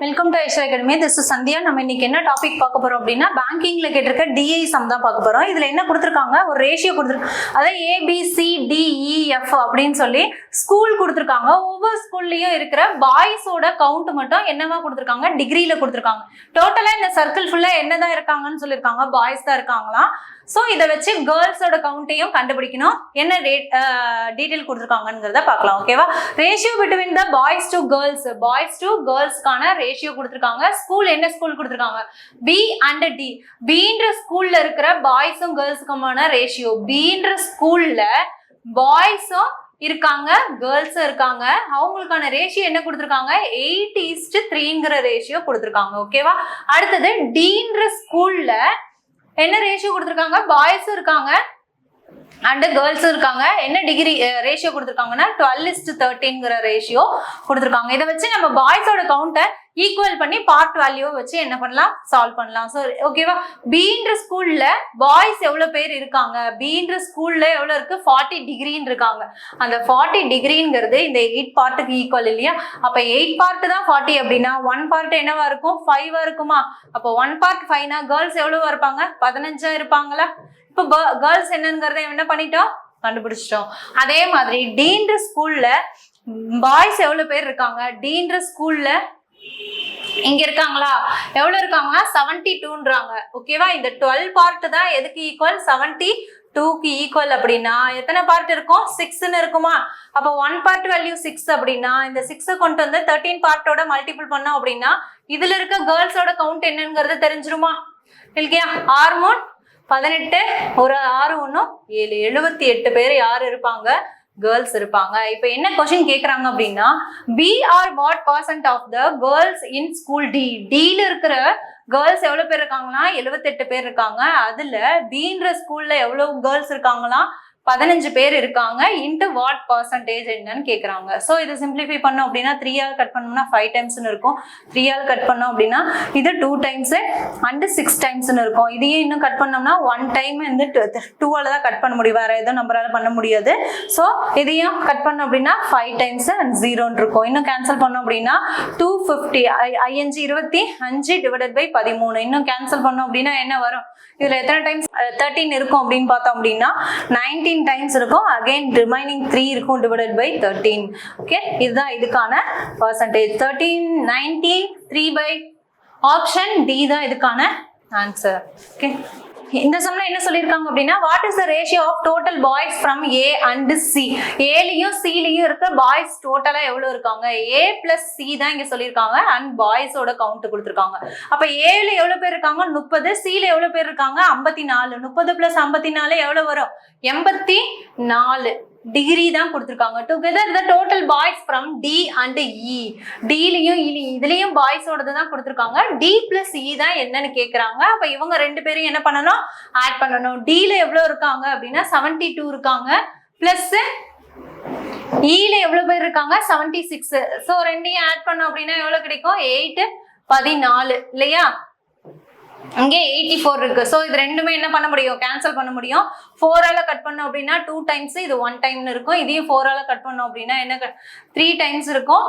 Welcome to Aisha academy. This is Sandhya. நம்ம இன்னைக்கு என்ன டாபிக் பார்க்க போறோம் அப்படின்னா, பேங்கிங்ல கேட்டிருக்க டிஐ சம் தான் பார்க்க போறோம். இதுல என்ன கொடுத்துருக்காங்க, ஒரு ரேஷியோ கொடுத்துருக்காங்க. அதாவது ABCDEF அப்படின்னு சொல்லி ஸ்கூல் கொடுத்துருக்காங்க. ஒவ்வொரு ஸ்கூல்லயும் இருக்கிற பாய்ஸோட கவுண்ட் மட்டும் என்னவா கொடுத்துருக்காங்க, டிகிரியில கொடுத்துருக்காங்க. டோட்டலா இந்த சர்க்கிள் ஃபுல்லா என்னதான் இருக்காங்கன்னு சொல்லியிருக்காங்க, பாய்ஸ் தான் இருக்காங்களாம். ஸோ இதை வச்சு கேர்ள்ஸோட கவுண்ட்டையும் கண்டுபிடிக்கணும். என்ன டீட்டெயில் கொடுத்துருக்காங்கிறத பார்க்கலாம். ஓகேவா? Ratio between the boys to கேர்ள்ஸ்க்கான ரேஷியோ கொடுத்துருக்காங்க. ஸ்கூல் என்ன ஸ்கூல் கொடுத்துருக்காங்க, B and D. Bன்ற ஸ்கூல்ல இருக்கிற பாய்ஸும் கேர்ள்ஸுக்குமான ரேஷியோ. Bன்ற ஸ்கூல்ல பாய்ஸும் இருக்காங்க, கேர்ள்ஸும் இருக்காங்க. அவங்களுக்கான ரேஷியோ என்ன கொடுத்துருக்காங்க, 8:3ங்கிற ரேஷியோ கொடுத்துருக்காங்க. ஓகேவா? அடுத்தது Dன்ற ஸ்கூல்ல என்ன ரேஷியோ கொடுத்துருக்காங்க, பாய்ஸும் இருக்காங்க அண்ட் கேர்ள்ஸும் இருக்காங்க. என்ன டிகிரி ரேஷியோ கொடுத்துருக்காங்கன்னா 12:13ங்கிற ரேஷியோ கொடுத்துருக்காங்க. இதை வச்சு நம்ம பாய்ஸோட கவுண்டை ஈக்குவல் பண்ணி பார்ட் வேல்யூவை வச்சு என்ன பண்ணலாம், சால்வ் பண்ணலாம். ஸோ ஓகேவா? Bன்ற ஸ்கூல்ல பாய்ஸ் எவ்வளவு பேர் இருக்காங்க, Bன்ற ஸ்கூல்ல எவ்வளவு இருக்கு, 40 டிகிரின்னு இருக்காங்க. அந்த 40 டிகிரிங்கிறது இந்த 8 பார்ட்டுக்கு ஈக்குவல் இல்லையா? அப்ப 8 பார்ட் தான் 40 அப்படின்னா 1 பார்ட் என்னவா இருக்கும், 5 இருக்குமா? அப்போ 1 பார்ட் 5னா கேர்ள்ஸ் எவ்வளவு இருப்பாங்க, 15 இருப்பாங்களா? இப்போ கேர்ள்ஸ் என்னங்கிறத என்ன பண்ணிட்டோம், கண்டுபிடிச்சிட்டோம். அதே மாதிரி Dன்ற ஸ்கூல்ல பாய்ஸ் எவ்வளவு பேர் இருக்காங்க, Dன்ற ஸ்கூல்ல இங்க இருக்காங்களா, எவ்வளவு இருக்காங்க, 72ன்றாங்க. ஓகேவா? இந்த 12 பார்ட் தான் எதுக்கு ஈக்குவல், 72க்கு ஈக்குவல். அப்படின்னா எத்தனை பார்ட் இருக்கும், 6ன்னு இருக்குமா? அப்போ 1 பார்ட் வேல்யூ 6 அப்படின்னா இந்த 6 கொண்டு வந்து 13 பார்ட்டோட மல்டிபிள் பண்ணோம் அப்படின்னா இதுல இருக்க கேர்ள்ஸோட கவுண்ட் என்னங்கிறது தெரிஞ்சிருமா இல்லையா? 6 18 ஒரு 6 1 7 78 பேர் யார் இருப்பாங்க, கேர்ள்ஸ் இருப்பாங்க. இப்ப என்ன கொஸ்டின் கேக்குறாங்க அப்படின்னா, B or what percent of the girls in school D? Dல இருக்கிற கேர்ள்ஸ் எவ்வளவு பேர் இருக்காங்களா, 78 பேர் இருக்காங்க. அதுல Bன்ற ஸ்கூல்ல எவ்வளவு கேர்ள்ஸ் இருக்காங்களா, 15 பேர் இருக்காங்க. இன்ட்டு வாட் பர்சன்டேஜ் என்னன்னு கேட்குறாங்க. ஸோ இதை சிம்பிளிஃபை பண்ணோம் அப்படின்னா 3ஆல் கட் பண்ணோம்னா 5 டைம்ஸ்னு இருக்கும். 3ஆல் கட் பண்ணோம் அப்படின்னா இது 2 டைம்ஸ் அண்ட் 6 டைம்ஸ்னு இருக்கும். இதையும் இன்னும் கட் பண்ணோம்னா 1 டைம் வந்து 2ஆல் தான் கட் பண்ண முடியும், வேற எதுவும் நம்பரால் பண்ண முடியாது. ஸோ இதையும் கட் பண்ணோம் அப்படின்னா 5 டைம்ஸ் அண்ட் 0ன்னு இருக்கும். இன்னும் கேன்சல் பண்ணோம் அப்படின்னா 250 25 டிவைடட் பை 13. இன்னும் கேன்சல் பண்ணோம் அப்படின்னா என்ன வரும், இதுல எத்தனை டைம்ஸ் 13 இருக்கும் அப்படின்னு பார்த்தோம் அப்படின்னா 19 டைம்ஸ் இருக்கும். அகைன் ரிமைனிங் 3 இருக்கும் டிவைடட் பை 13. ஓகே, இதுதான் இதுக்கான பர்சன்டேஜ். 13 19 3 பை ஆப்ஷன் டி தான் இதுக்கான ஆன்சர். ஓகே, இந்த சம்ல என்ன சொல்லியிருக்காங்க அப்படின்னா, what is the ratio of total boys from A and C? ஏலையும் சிலையும் இருக்க பாய்ஸ் டோட்டலா எவ்வளவு இருக்காங்க, A plus C தான் இங்க சொல்லியிருக்காங்க. அண்ட் பாய்ஸோட கவுண்ட் கொடுத்துருக்காங்க. அப்ப ஏல எவ்வளவு பேர் இருக்காங்க, 30. சில எவ்வளவு பேர் இருக்காங்க, 54. 30 plus 54 எவ்வளவு வரும், 84 டிகிரி தான் கொடுத்துருக்காங்க. Together the total boys from D and E. Dலையும் இதுலயும் பாய்ஸோடது தான் கொடுத்துருக்காங்க. D plus E தான் என்னன்னு கேக்குறாங்க. அப்ப இவங்க 2 பேரும் என்ன பண்ணணும், ஆட் பண்ணணும். Dல எவ்வளவு இருக்காங்க அப்படின்னா 72 இருக்காங்க. பிளஸ் Eல எவ்வளவு பேர் இருக்காங்க, 76. ஸோ ரெண்டையும் ஆட் பண்ணோம் அப்படின்னா எவ்வளவு கிடைக்கும், 8 14 இல்லையா? இங்கே 84 இருக்கு. ஸோ இது ரெண்டுமே என்ன பண்ண முடியும், கேன்சல் பண்ண முடியும். 4ஆல கட் பண்ணோம் அப்படின்னா 2 டைம்ஸ், இது 1 டைம்னு இருக்கும். இதையும் 4ஆல கட் பண்ணோம் அப்படின்னா என்ன 3 டைம்ஸ் இருக்கும்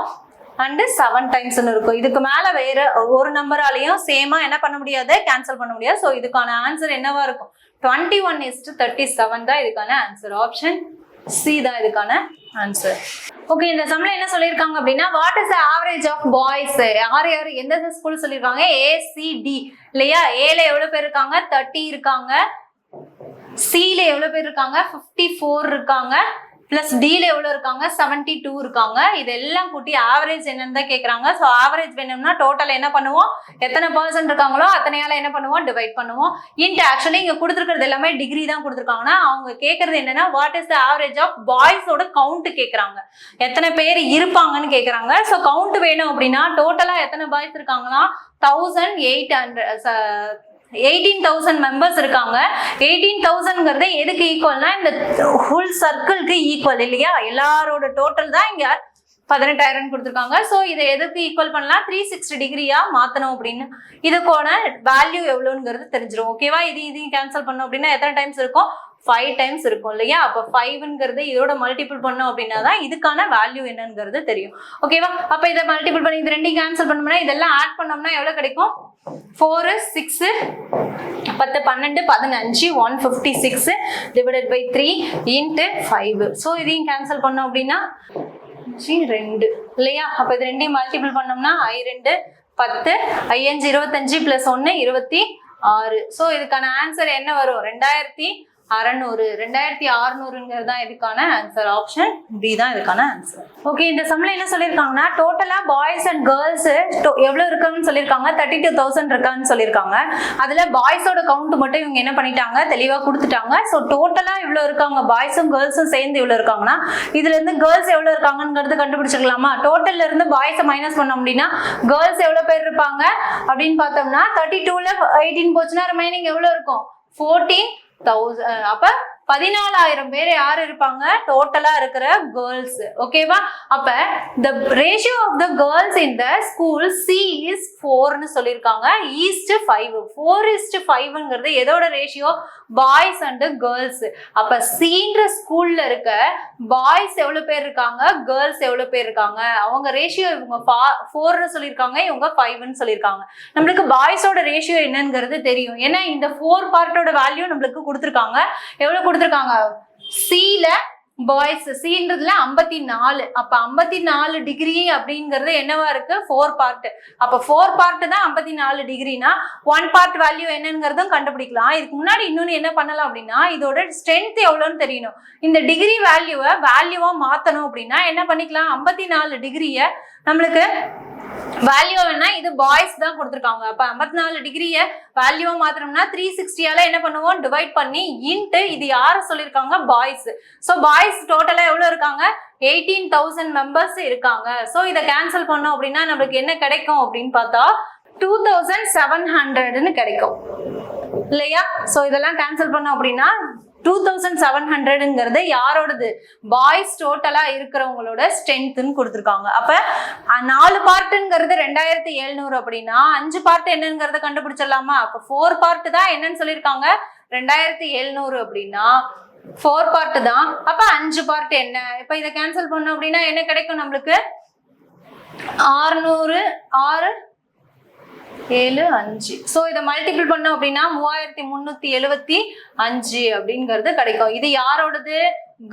அண்ட் 7 டைம்ஸ்னு இருக்கும். இதுக்கு மேல வேற ஒரு நம்பராலையும் சேமா என்ன பண்ண முடியாது, கேன்சல் பண்ண முடியாது. ஸோ இதுக்கான ஆன்சர் என்னவா இருக்கும், 21:37 தான் இதுக்கான ஆன்சர். ஆப்ஷன் சி தான் இதுக்கான ஆன்சர். ஓகே, இந்த சம்ல என்ன சொல்லியிருக்காங்க அப்படின்னா, what is the average of boys? யார் எந்த ஸ்கூல் சொல்லியிருக்காங்க, ACD இல்லையா? ஏல எவ்வளவு பேர் இருக்காங்க, 30 இருக்காங்க. சில எவ்வளவு பேர் இருக்காங்க, 54 இருக்காங்க. பிளஸ் Dல எவ்வளவு இருக்காங்க, 72 இருக்காங்க. இதெல்லாம் கூட்டி ஆவரேஜ் என்னன்னு தான் கேட்கறாங்க. ஸோ ஆவரேஜ் வேணும்னா டோட்டல் என்ன பண்ணுவோம், எத்தனை பர்சன்ட் இருக்காங்களோ அத்தனையால என்ன பண்ணுவோம், டிவைட் பண்ணுவோம். இன்ட் ஆக்சுவலி இங்க கொடுத்துருக்கிறது எல்லாமே டிகிரி தான் கொடுத்துருக்காங்கன்னா, அவங்க கேட்கறது என்னன்னா, what is the average of பாய்ஸோட கவுண்ட் கேட்கறாங்க, எத்தனை பேர் இருப்பாங்கன்னு கேட்கறாங்க. ஸோ கவுண்ட் வேணும் அப்படின்னா டோட்டலா எத்தனை பாய்ஸ் இருக்காங்களா, 18,000 மெம்பர்ஸ் இருக்காங்க. 18,000ங்கிறது எதுக்கு ஈக்குவல்னா, இந்த ஹோல் சர்க்கிள்க்கு ஈக்குவல் இல்லையா? எல்லாரோட டோட்டல் தான் இங்க 18,000 கொடுத்துருக்காங்க. ஸோ இதை எதுக்கு ஈக்குவல் பண்ணலாம், 360 டிகிரியா மாத்தணும் அப்படின்னு இதுக்கான வேல்யூ எவ்வளோங்கிறது தெரிஞ்சிடும். ஓகேவா, இதையும் கேன்சல் பண்ணோம் அப்படின்னா எத்தனை டைம்ஸ் இருக்கும், 5 டைம்ஸ் இருக்கும் இல்லையா. அப்போ 5ங்கிறது இதோட மல்டிபிள் பண்ணோம் அப்படின்னா தான் இதுக்கான வேல்யூ என்னங்கிறது தெரியும். ஓகேவா, அப்போ இதை மல்டிபிள் பண்ணி இது ரெண்டையும் கேன்சல் பண்ணோம்னா இதெல்லாம் ஆட் பண்ணோம்னா எவ்வளோ கிடைக்கும், 4 6 10 12 15 156 டிவைடட் பை 3 இன்ட்டு 5. ஸோ இதையும் கேன்சல் பண்ணோம் அப்படின்னா 2 இல்லையா. அப்போ இது ரெண்டையும் மல்டிபிள் பண்ணோம்னா I2 10 5 25 + 1 26. ஸோ இதுக்கான ஆன்சர் என்ன வரும், 2600. 2600ங்கிறது தான் இதுக்கான ஆன்சர். ஆப்ஷன் பி தான் இதுக்கான ஆன்சர். ஓகே, இந்த சம்ல என்ன சொல்லியிருக்காங்கன்னா டோட்டலா பாய்ஸ் அண்ட் கேர்ள்ஸ் எவ்வளவு இருக்காங்கன்னு சொல்லியிருக்காங்க, 32,000 இருக்கான்னு சொல்லியிருக்காங்க. அதுல பாய்ஸோட கவுண்ட் மட்டும் இவங்க என்ன பண்ணிட்டாங்க, தெளிவா கொடுத்துட்டாங்க. ஸோ டோட்டலா இவ்வளவு இருக்காங்க, பாய்ஸும் கேர்ள்ஸும் சேர்ந்து இவ்வளவு இருக்காங்கன்னா இதுல இருந்து கேர்ள்ஸ் எவ்வளவு இருக்காங்கிறது கண்டுபிடிச்சிருக்கலாமா. டோட்டல்ல இருந்து பாய்ஸை மைனஸ் பண்ண அப்படின்னா கேர்ள்ஸ் எவ்வளவு பேர் இருப்பாங்க அப்படின்னு பார்த்தோம்னா 32ல 18 போச்சுன்னா ரிமைனிங் எவ்வளவு இருக்கும், 14,000. அப்ப 14,000 பேர் யார் இருப்பாங்க, டோட்டலா இருக்கிற கேர்ள்ஸ். ஓகேவா, அப்ப the ratio of the girls in the school C is 4ன்னு சொல்லியிருக்காங்க, ஈஸ்ட் 5. 4:5ங்கிறது எதோட ரேஷியோ, பாய்ஸ் அண்ட் கேர்ள்ஸ். அப்ப Cன்ற ஸ்கூல்ல இருக்க பாய்ஸ் எவ்வளவு பேர் இருக்காங்க, கேர்ள்ஸ் எவ்வளவு பேர் இருக்காங்க, அவங்க ரேஷியோ இவங்க 4ன்னு சொல்லியிருக்காங்க, இவங்க 5ன்னு சொல்லியிருக்காங்க. நம்மளுக்கு பாய்ஸோட ரேஷியோ என்னங்கிறது தெரியும், ஏன்னா இந்த 4 பார்ட்டோட வேல்யூ நம்மளுக்கு கொடுத்துருக்காங்க. எவ்வளவு கொடுத்துருக்காங்க, Cல பாய்ஸ் Cன்றதுல 54. அப்ப 54 டிகிரி அப்படிங்கிறது என்னவா இருக்கு, 4 பார்ட். அப்ப 4 பார்ட் தான் 54 டிகிரினா 1 பார்ட் வேல்யூ என்னங்கிறதும் கண்டுபிடிக்கலாம். இதுக்கு முன்னாடி இன்னொன்னு என்ன பண்ணலாம் அப்படின்னா இதோட ஸ்ட்ரென்த் எவ்வளோன்னு தெரியணும். இந்த டிகிரி வேல்யூவா மாத்தணும் அப்படின்னா என்ன பண்ணிக்கலாம், 54 டிகிரிய நம்மளுக்கு வேல்யூ வேணா இது பாய்ஸ் தான் கொடுத்துருக்காங்க. அப்ப 54 டிகிரிய வேல்யூவா மாத்திரம்னா 360ஆல என்ன பண்ணுவோம், டிவைட் பண்ணி இன்ட்டு இது யார சொல்லியிருக்காங்க, பாய்ஸ். ஸோ பாய்ஸ் டோட்டலா எவ்வளவு இருக்காங்க, 18,000 மெம்பர்ஸ் இருக்காங்க. ஸோ இதை கேன்சல் பண்ணோம் அப்படின்னா நம்மளுக்கு என்ன கிடைக்கும் அப்படின்னு பார்த்தா 2,700ன்னு கிடைக்கும் இல்லையா. ஸோ இதெல்லாம் கேன்சல் பண்ணோம் அப்படின்னா 2,700ங்கிறது யாரோடது, பாய்ஸ் டோட்டலா இருக்கிறவங்களோட ஸ்ட்ரென்த்னு கொடுத்துருக்காங்க. அப்ப 4 பார்ட்டுங்கிறது 2,700 அப்படின்னா 5 பார்ட் என்னங்கிறத கண்டுபிடிச்சிடலாமா. அப்ப 4 பார்ட் தான் என்னன்னு சொல்லியிருக்காங்க, 2,700 அப்படின்னா 4 பார்ட் தான். அப்ப 5 பார்ட் என்ன, இப்ப இதை கேன்சல் பண்ணோம் அப்படின்னா என்ன கிடைக்கும் நம்மளுக்கு, 600 6 7 5. ஸோ இதை மல்டிபிள் பண்ணோம் அப்படின்னா 3,375 அப்படிங்கிறது கிடைக்கும். இது யாரோடது,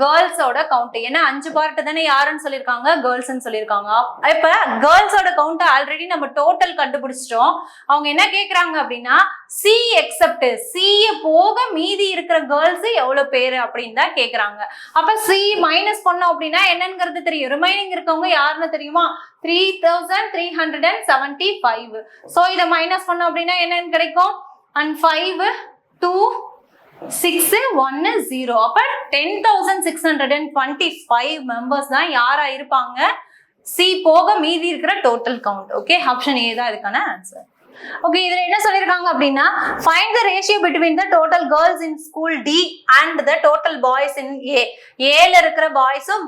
கேர்ள்ஸோட கவுண்ட். ஏன்னா 5 பார்ட் தானே யாருன்னு சொல்லியிருக்காங்க, கேர்ள்ஸ்ன்னு சொல்லியிருக்காங்க. இப்ப கேர்ள்ஸோட கவுண்ட் ஆல்ரெடி நம்ம டோட்டல் கண்டுபிடிச்சிட்டோம். அவங்க என்ன கேட்கறாங்க அப்படின்னா சி எக்ஸப்ட், சி போக மீதி இருக்கிற கேர்ள்ஸ் எவ்வளவு பேரு அப்படின்னு தான் கேட்கறாங்க. அப்ப சி மைனஸ் பண்ணோம் அப்படின்னா என்னங்கிறது தெரியும், ரிமைனிங் இருக்கவங்க யாருன்னு தெரியுமா, 3,375. ஸோ இதை மைனஸ் பண்ணோம் அப்படின்னா என்னன்னு கிடைக்கும், and 5 2 6 1 0. அப்ப 10,625 மெம்பர்ஸ் தான் யாரா இருப்பாங்க, சி போக மீதி இருக்கிற total count. Okay, option A தான் இதுக்கான ஆன்சர். ஓகே, இதுல என்ன சொல்லிருக்காங்க அப்படின்னா find the ratio between the total girls in school D and the total boys in A. ஏல இருக்கிற பாய்ஸும்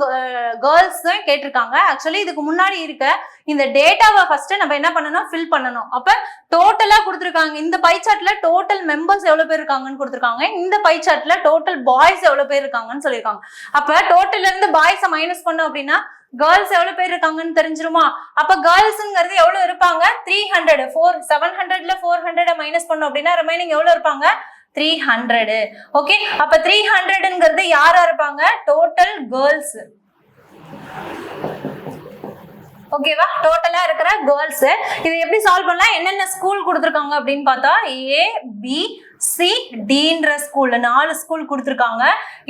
கேர்ள்ஸும் கேட்டிருக்காங்க. ஆக்சுவலி இதுக்கு முன்னாடி இருக்க இந்த டேட்டாவை ஃபர்ஸ்ட் நம்ம என்ன பண்ணணும், ஃபில் பண்ணணும். அப்ப டோட்டலா கொடுத்துருக்காங்க, இந்த பை சார்ட்ல டோட்டல் மெம்பர்ஸ் எவ்வளவு பேர் இருக்காங்கன்னு கொடுத்துருக்காங்க, இந்த பை சார்ட்ல டோட்டல் பாய்ஸ் எவ்வளவு பேர் இருக்காங்கன்னு சொல்லியிருக்காங்க. அப்ப டோட்டல்ல இருந்து பாய்ஸை மைனஸ் பண்ணோம் அப்படின்னா கேர்ள்ஸ் எவ்வளவு பேர் இருக்காங்கன்னு தெரிஞ்சிருமா. அப்ப கேர்ள்ஸ்ங்கிறது எவ்வளவு இருப்பாங்க, 300. 700ல 400 மைனஸ் பண்ணோம் அப்படின்னா ரிமைனிங் எவ்வளவு இருப்பாங்க, 300. ஓகே, அப்ப 300ங்கிறது யாரா இருப்பாங்க, டோட்டல் கேர்ள்ஸ். ஓகேவா, டோட்டலா இருக்கிற கேர்ள்ஸ். இதை எப்படி சால்வ் பண்ணலாம், என்னென்ன ஸ்கூல் கொடுத்துருக்காங்க அப்படின்னு பார்த்தா A B C Dன்ற ஸ்கூல்ல 4 ஸ்கூல் கொடுத்துருக்காங்க.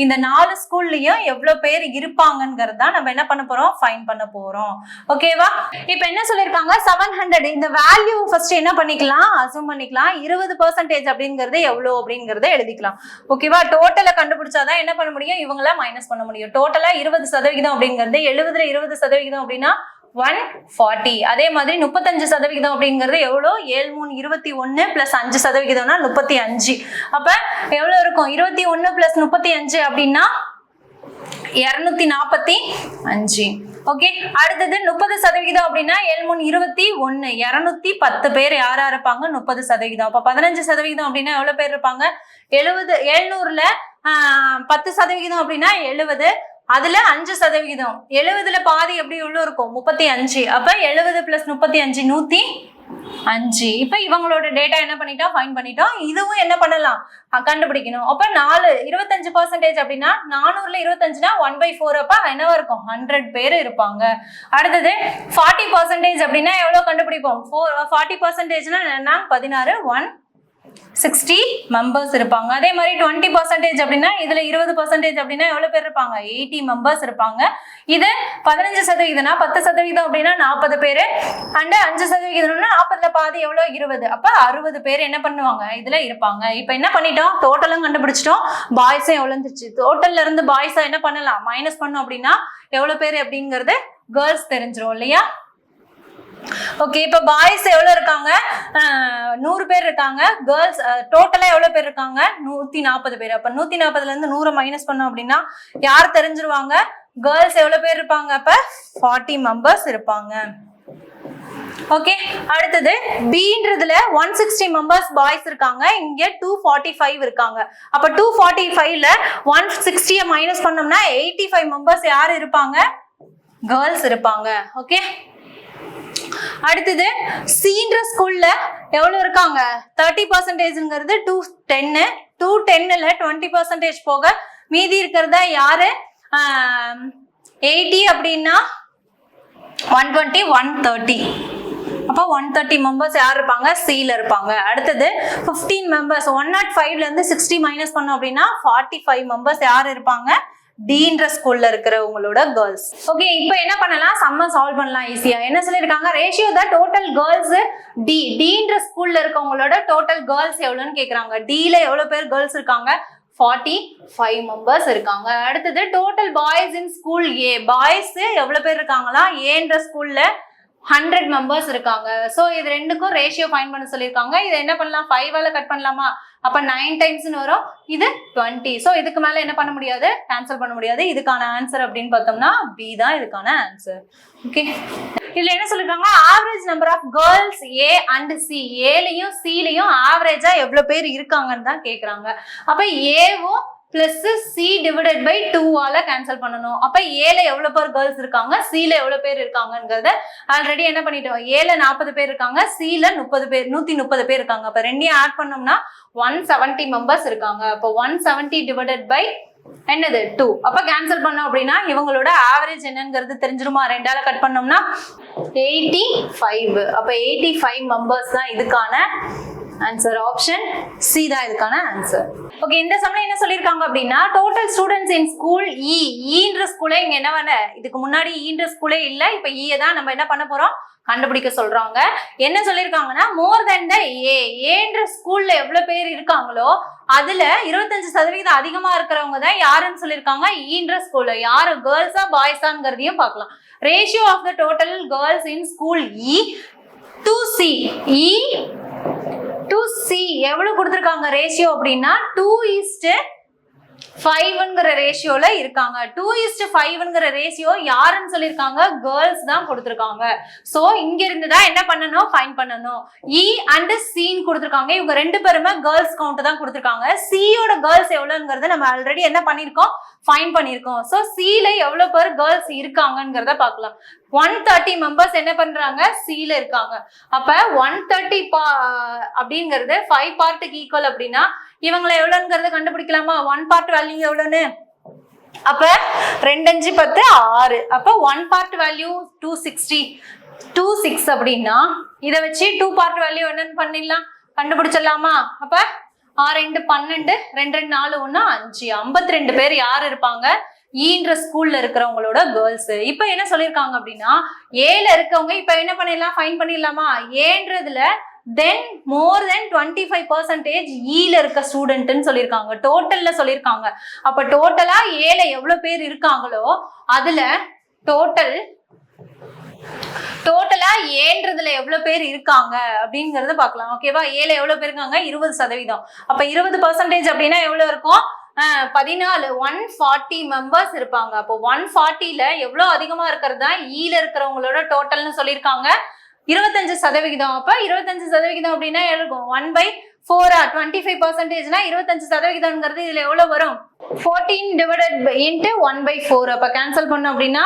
இந்த 4 ஸ்கூல்லயும் எவ்வளவு பேர் இருப்பாங்கிறது தான் நம்ம என்ன பண்ண போறோம், ஃபைண்ட் பண்ண போறோம். ஓகேவா, இப்போ என்ன சொல்லிருக்காங்க, 700. இந்த வேல்யூ ஃபர்ஸ்ட் என்ன பண்ணிக்கலாம், அசூம் பண்ணிக்கலாம். 20% அப்படிங்கிறது எவ்வளவு அப்படிங்கறத எழுதிக்கலாம். ஓகேவா, டோட்டலை கண்டுபிடிச்சாதான் என்ன பண்ண முடியும், இவங்கள மைனஸ் பண்ண முடியும். டோட்டலா 20% அப்படிங்கிறது 70ல 20% அப்படின்னா 140. அதே மாதிரி 35% அப்படிங்கிறது எவ்வளோ, 7 3 21 பிளஸ் 5%னா 35. அப்ப எவ்வளவு இருக்கும், 21 பிளஸ் 35 அப்படின்னா 245. ஓகே, அடுத்தது 30% அப்படின்னா 7×21 210 பேர் யாரா இருப்பாங்க? 30%. அப்ப 15% அப்படின்னா எவ்வளவு பேர் இருப்பாங்க? 70. 700ல 10% அப்படின்னா 70. அதுல 5%. 70ல பாதி எப்படி உள்ள இருக்கும்? 35. அப்ப 70 + 35 105. இப்ப இவங்களோட டேட்டா என்ன பண்ணிட்டோம்? ஃபைண்ட் பண்ணிட்டோம். இதுவும் என்ன பண்ணலாம்? கண்டுபிடிக்கணும். அப்ப 25% அப்படின்னா 400ல 25னா 1/4. அப்ப என்னவா இருக்கும்? 100 பேர் இருப்பாங்க. அடுத்தது 40% அப்படின்னா எவ்வளவு கண்டுபிடிப்போம்? 40%னா என்ன? 16 160 மெம்பர்ஸ் இருப்பாங்க. அதே மாதிரி 20% அப்படின்னா இதுல 20% அப்படின்னா எவ்வளவு பேர் இருப்பாங்க? 80 மெம்பர்ஸ் இருப்பாங்க. இது 15%னா 10% அப்படின்னா 40 பேரு. அண்ட் 5%னா 40ல பாதி எவ்வளவு? 20. அப்ப 60 பேர் என்ன பண்ணுவாங்க? இதுல இருப்பாங்க. இப்ப என்ன பண்ணிட்டோம்? டோட்டலும் கண்டுபிடிச்சிட்டோம். பாய்ஸும் எவ்வளவு இருந்துச்சு? டோட்டல்ல இருந்து பாய்ஸா என்ன பண்ணலாம்? மைனஸ் பண்ணோம் அப்படின்னா எவ்வளவு பேர் அப்படிங்கிறது கேர்ள்ஸ் தெரிஞ்சிரும் இல்லையா? ஓகே, இப்ப பாய்ஸ் எவ்வளவு இருக்காங்க? 100 பேர் இருக்காங்க. கேர்ள்ஸ் டோட்டலா எவ்வளவு பேர் இருக்காங்க? 140 பேர். அப்ப 140ல இருந்து 100 மைனஸ் பண்ணோம் அப்படின்னா யார் தெரிஞ்சிருவாங்க? கேர்ள்ஸ் எவ்வளவு பேர் இருப்பாங்க? அப்ப 40 மெம்பர்ஸ் இருப்பாங்க. ஓகே, அடுத்தது Bன்றதுல 160 மெம்பர்ஸ் பாய்ஸ் இருக்காங்க. இங்க 245 இருக்காங்க. அப்ப 245ல 160 மைனஸ் பண்ணோம்னா 85 மெம்பர்ஸ் யார் இருப்பாங்க? கேர்ள்ஸ் இருப்பாங்க. ஓகே, அடுத்தது Cன்ற ஸ்கூல்ல எவ்வளவு இருக்காங்க? 30%ங்கிறது 210. 210ல 20% போக மீதி இருக்கிறத யாரு? 80 அப்படின்னா 120 130. அப்ப 130 மெம்பர்ஸ் யார் இருப்பாங்க? Cல இருப்பாங்க. அடுத்தது 15 மெம்பர்ஸ் 105ல இருந்து 60 மைனஸ் பண்ணோம் அப்படின்னா 45 மெம்பர்ஸ் யார் இருப்பாங்க? Dன்ற ஸ்கூல்ல இருக்கிறவங்களோட கேர்ள்ஸ். ஓகே, இப்போ என்ன பண்ணலாம்? சம்ம சால்வ் பண்ணலாம் ஈஸியா. என்ன சொல்லிருக்காங்க? ரேஷியோ த டோட்டல் கேர்ள்ஸ் Dன்ற ஸ்கூல்ல இருக்கவங்களோட டோட்டல் கேர்ள்ஸ் எவ்வளவுன்னு கேக்குறாங்க. Dல எவ்வளவு பேர் கேர்ள்ஸ் இருக்காங்க? 45 மெம்பர்ஸ் இருக்காங்க. அடுத்தது total boys in school A. Boys எவ்வளவு பேர் இருக்காங்களா? Aன்ற ஸ்கூல்ல 100 மெம்பர்ஸ் இருக்காங்க. சோ இது ரெண்டுக்கும் ரேஷியோ ஃபைண்ட் பண்ண சொல்லிருக்காங்க. இதை என்ன பண்ணலாம்? 5ஆல கட் பண்ணலாமா? அப்ப 9 டைம்ஸ்னு வரும். இது 20. சோ இதுக்கு மேல என்ன பண்ண முடியாது? கேன்சல் பண்ண முடியாது. இதுக்கான ஆன்சர் அப்படின்னு பார்த்தோம்னா B தான் இதுக்கான ஆன்சர். ஓகே, இதுல என்ன சொல்லிருக்காங்க? Average number of girls A and C. Aலயும் Cலயும் ஆவரேஜா எவ்வளவு பேர் இருக்காங்கன்னு தான் கேக்குறாங்க. அப்ப Aவும் பிளஸ் C டிவைடட் பை 2ஆல கேன்சல் பண்ணணும். அப்ப Aல எவ்வளவு பேர் கேர்ள்ஸ் இருக்காங்க? Cல எவ்வளவு பேர் இருக்காங்கங்கறத ஆல்ரெடி என்ன பண்ணிட்டோம்? Aல 40 பேர் இருக்காங்க. Cல 30 பேர் 130 பேர் இருக்காங்க. அப்ப ரெண்டையும் ஆட் பண்ணோம்னா 170 மெம்பர்ஸ் இருக்காங்க. அப்ப 170 டிவைடட் பை என்னது 2. அப்ப கேன்சல் பண்ணோம் அப்படின்னா இவங்களோட ஆவரேஜ் என்னங்கிறது தெரிஞ்சிருமா? 2ஆல கட் பண்ணோம்னா 85. அப்ப 85 மெம்பர்ஸ் தான் இதுக்கான ஆன்சர். ஆப்ஷன் C தான் இதுக்கான ஆன்சர். ஓகே, இந்த சமயம் என்ன சொல்லிருக்காங்க அப்படின்னா டோட்டல் ஸ்டூடெண்ட்ஸ் இன் ஸ்கூல் Eன்ற ஸ்கூலே இங்க என்ன பண்ண? இதுக்கு முன்னாடி Eன்ற ஸ்கூலே இல்ல. இப்ப E தான் நம்ம என்ன பண்ண போறோம்? கண்டுபிடிக்க சொல்றாங்க. என்ன சொல்லிருக்காங்கன்னா மோர் தென் த Aன்ற ஸ்கூல்ல எவ்வளவு பேர் இருக்காங்களோ அதுல 25% அதிகமா இருக்கிறவங்க தான் யாருன்னு சொல்லிருக்காங்க? Eன்ற ஸ்கூல்ல. யாரு கேர்ள்ஸா பாய்ஸாங்கிறதையும் பார்க்கலாம். Ratio of the total girls in school E to C. E to C எவ்வளவு கொடுத்திருக்காங்க ரேஷியோ அப்படின்னா 2:5ங்கிற ரேஷியோல இருக்காங்க. 2:5ங்கிற ரேஷியோ யாருன்னு சொல்லிருக்காங்க? கேர்ள்ஸ் தான் கொடுத்திருக்காங்க. சோ இங்க இருந்து தான் என்ன பண்ணணும்? ஃபைண்ட் பண்ணணும். E அண்ட் C கொடுத்திருக்காங்க. இவங்க ரெண்டு பேருமே கேர்ள்ஸ் கவுண்ட் தான் கொடுத்திருக்காங்க. C யோட கேர்ள்ஸ் எவ்வளவுங்கிறத நம்ம ஆல்ரெடி என்ன பண்ணிருக்கோம்? ஃபைண்ட் பண்ணிருக்கோம். சோ Cல எவ்வளவு பேர் கேர்ள்ஸ் இருக்காங்கங்கறத பார்க்கலாம். 130 மெம்பர்ஸ் என்ன பண்றாங்க? Cல இருக்காங்க. அப்ப 130 அப்படிங்கிறது 5 பார்ட்டுக்கு ஈக்குவல் அப்படின்னா இவங்களை எவ்வளவுங்கிறத கண்டுபிடிக்கலாமா? 1 பார்ட் வேல்யூ எவ்வளவுன்னு? அப்ப 2 5 10 6. அப்ப 1 பார்ட் வேல்யூ 26 அப்படின்னா இதை வச்சு 2 பார்ட் வேல்யூ என்னன்னு பண்ணிடலாம்? கண்டுபிடிச்சிடலாமா? அப்ப 6 2 12 2 2 4 1 5 52 பேர் யார் இருப்பாங்க? Eன்ற ஸ்கூல்ல இருக்கிறவங்களோட கேர்ள்ஸ். இப்ப என்ன சொல்லிருக்காங்க அப்படின்னா Aல இருக்கவங்க இப்ப என்ன பண்ணிடலாம்? ஃபைண்ட் பண்ணிடலாமா? Aன்றதுல தென் மோர் தென் 25% Eல இருக்க ஸ்டூடெண்ட்னு சொல்லியிருக்காங்க. டோட்டல்ல சொல்லியிருக்காங்க. அப்ப டோட்டலா Aல எவ்வளவு பேர் இருக்காங்களோ அதுல டோட்டலா Aன்றதுல எவ்வளவு பேர் இருக்காங்க அப்படிங்கறத பார்க்கலாம். ஓகேவா? Aல எவ்வளவு பேர் இருக்காங்க? 20%. அப்ப 20% அப்படின்னா எவ்வளவு இருக்கும்? 140 மெம்பர்ஸ் இருப்பாங்க. அப்போ 140ல எவ்வளவு அதிகமா இருக்கிறது தான் ஈல இருக்கிறவங்களோட டோட்டல்னு சொல்லியிருக்காங்க 25%. அப்ப 25% அப்படின்னா இருக்கும் 1/4 25%னா 25%ங்கிறது இதுல எவ்வளவு வரும் 14 டிவைடட் இன்ட்டு 1/4. அப்ப கேன்சல் பண்ணோம் அப்படின்னா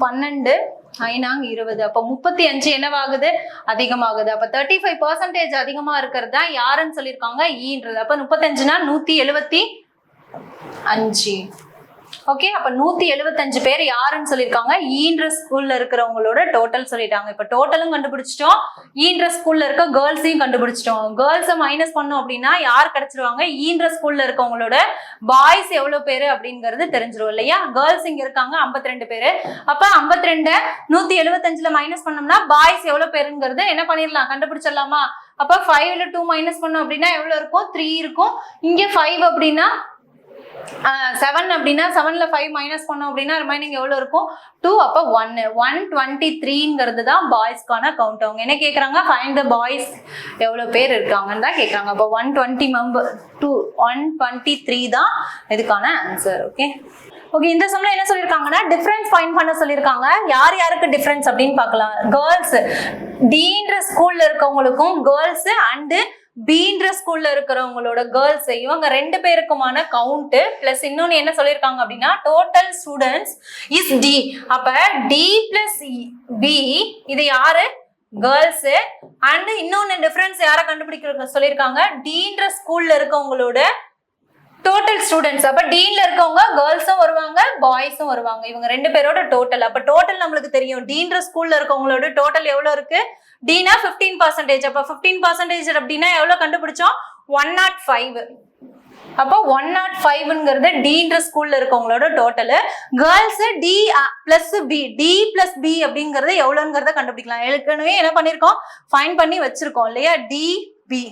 12 5 20. அப்ப 35 என்னவாகுது அதிகமாகுது. அப்ப 35% அதிகமா இருக்கிறது தான் யாருன்னு சொல்லியிருக்காங்க ஈன்றது. அப்ப 35னா 175. ஓகே, அப்ப 175 பேர் யாருன்னு சொல்லியிருக்காங்க ஈன்ற ஸ்கூல்ல இருக்கிறவங்களோட டோட்டல் சொல்லிட்டாங்க. இப்ப டோட்டலும் கண்டுபிடிச்சிட்டோம், ஈன்ற ஸ்கூல்ல இருக்க கேர்ள்ஸையும் கண்டுபிடிச்சிட்டோம். கேர்ள்ஸை மைனஸ் பண்ணோம் அப்படின்னா யார் கிடைச்சிருவாங்க ஈன்ற ஸ்கூல்ல இருக்கவங்களோட பாய்ஸ் எவ்வளவு பேரு அப்படிங்கிறது தெரிஞ்சிரும் இல்லையா. கேர்ள்ஸ் இங்க இருக்காங்க 52 பேரு. அப்ப 52 175ல மைனஸ் பண்ணோம்னா பாய்ஸ் எவ்வளவு பேருங்கிறது என்ன பண்ணிடலாம் கண்டுபிடிச்சிடலாமா. அப்ப 5ல 2 மைனஸ் பண்ணோம் அப்படின்னா எவ்வளவு இருக்கும் 3 இருக்கும். இங்க 5 அப்படின்னா 7 அப்படின்னா 7ல 5 மைனஸ் பண்ணோம் அப்படின்னா ரிமைனிங் எவ்வளவு இருக்கும் 2. அப்ப 123ங்கிறது தான் பாய்ஸ்க்கான கவுண்ட். அவங்க என்ன கேக்குறாங்க ஃபைண்ட் த பாய்ஸ் எவ்வளவு பேர் இருக்காங்கன்னு தான் கேக்குறாங்க. அப்ப 123 தான் இதுக்கான ஆன்சர். ஓகே, இந்த சம்ல என்ன சொல்லிருக்காங்கன்னா டிஃபரன்ஸ் ஃபைண்ட் பண்ண சொல்லிருக்காங்க. யார் யாருக்கு டிஃபரன்ஸ் அப்படின்னு பார்க்கலாம். கேர்ள்ஸ் டீன்ற ஸ்கூல்ல இருக்கவங்களுக்கும் கேர்ள்ஸ் அண்ட் பீன்ற ஸ்கூல்ல இருக்கிறவங்களோட கேர்ள்ஸ் இவங்க 2 பேருக்குமான கவுண்ட் பிளஸ் இன்னொன்னு என்ன சொல்லியிருக்காங்க அப்படின்னா டோட்டல் ஸ்டூடெண்ட்ஸ் இஸ் டி. அப்ப டி பிளஸ் பி இது யாரு கேர்ள்ஸ் அண்ட் இன்னொன்னு டிஃபரன்ஸ் யாரை கண்டுபிடிக்க சொல்லியிருக்காங்க டீன்ற ஸ்கூல்ல இருக்கவங்களோட டோட்டல் ஸ்டூடெண்ட்ஸ். அப்ப டீன்ல இருக்கவங்க கேர்ள்ஸும் வருவாங்க பாய்ஸும் வருவாங்க. இவங்க 2 பேரோட டோட்டல். அப்ப டோட்டல் நம்மளுக்கு தெரியும் டீன்ற ஸ்கூல்ல இருக்கவங்களோட டோட்டல் எவ்வளவு இருக்கு டீனா 15%. அப்ப 15% அப்படின்னா எவ்வளவு கண்டுபிடிச்சோம் 105. அப்போ 105ங்கிறது டீன்ற ஸ்கூல்ல இருக்கவங்களோட total. Girls D plus B D plus B அப்படிங்கறது எவ்வளவுங்கிறத கண்டுபிடிக்கலாம். ஏற்கனவே என்ன பண்ணிருக்கோம் ஃபைண்ட் பண்ணி வச்சிருக்கோம் இல்லையா. டி பி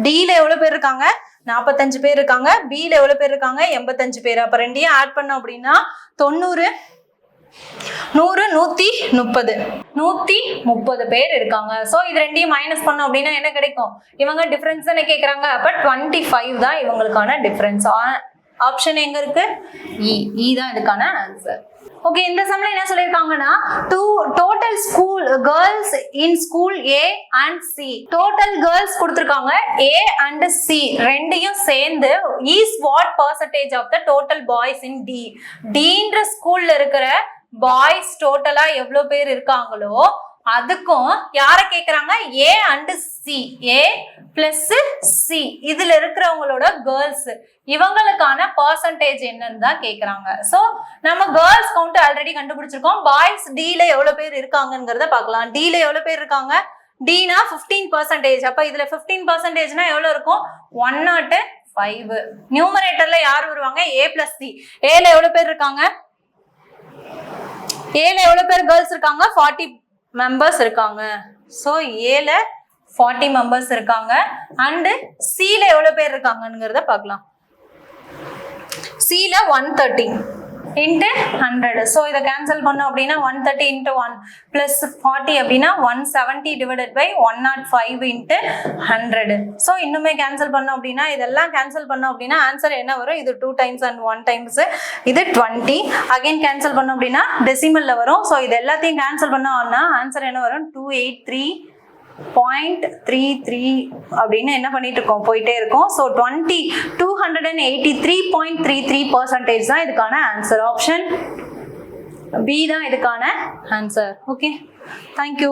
டில எவ்வளவு பேர் இருக்காங்க 45 பேர் இருக்காங்க. பில எவ்வளவு பேர் இருக்காங்க 85 பேர். அப்ப ரெண்டையும் ஆட் பண்ணோம் அப்படின்னா 90 100 130 130 பேர் இருக்காங்க. சோ இது ரெண்டையும் மைனஸ் பண்ணோம் அப்படின்னா என்ன கிடைக்கும் இவங்க டிஃபரன்ஸ் என்ன கேக்குறாங்க. அப்ப 25 தான் இவங்களுக்கான டிஃபரன்ஸ். ஆப்ஷன் எங்க இருக்கு இ தான் இதுக்கான ஆன்சர். ஓகே, இந்த சம்ல என்ன சொல்லிருக்காங்கன்னா total school girls in school A and C. Total girls கொடுத்திருக்காங்க ஏ அண்ட் சி ரெண்டையும் சேர்ந்து is what percentage of the total boys in D. டீன்ற ஸ்கூல்ல இருக்கிற பாய்ஸ் டோட்டலா எவ்வளவு பேர் இருக்காங்களோ அதுக்கும் யார கேக்குறாங்க ஏ and C A plus C இதுல இருக்கிறவங்களோட கேர்ள்ஸ் இவங்களுக்கான பெர்சன்டேஜ் என்னன்னு தான் கேக்குறாங்க. சோ நம்ம கேர்ள்ஸ் கவுண்ட் ஆல்ரெடி கண்டுபிடிச்சிருக்கோம். பாய்ஸ் டில எவ்வளவு பேர் இருக்காங்கிறத பார்க்கலாம். டில எவ்வளவு பேர் இருக்காங்க டினா 15%. அப்ப இதுல 15%னா எவ்வளவு இருக்கும் 105. நியூமரேட்டர்ல யார் வருவாங்க ஏ பிளஸ் சி. ஏல எவ்வளவு பேர் இருக்காங்க ஏல எவ்வளவு பேர் கேர்ள்ஸ் இருக்காங்க 40 மெம்பர்ஸ் இருக்காங்க. சோ ஏல 40 மெம்பர்ஸ் இருக்காங்க அண்ட் சில எவ்வளவு பேர் இருக்காங்கங்கிறத பார்க்கலாம். சில 130 into 100. So இதை கேன்சல் பண்ணோம் அப்படின்னா 130 into 1 plus 40 அப்படின்னா 170 divided by 105 into 100. So இன்னுமே கேன்சல் பண்ணோம் அப்படின்னா இதெல்லாம் கேன்சல் பண்ணோம் அப்படின்னா ஆன்சர் என்ன வரும் இது 2 times and 1 times இது 20. அகைன் கேன்சல் பண்ணோம் அப்படின்னா டெசிமல்ல வரும். ஸோ இது எல்லாத்தையும் கேன்சல் பண்ணோம்னா ஆன்சர் என்ன வரும் 283.33 அப்படின்னு என்ன பண்ணிட்டு இருக்கோம் போயிட்டே இருக்கும். ஸோ 283.33% தான் இதுக்கான ஆன்சர். ஆப்ஷன் பி தான் இதுக்கான ஆன்சர். Okay, thank you.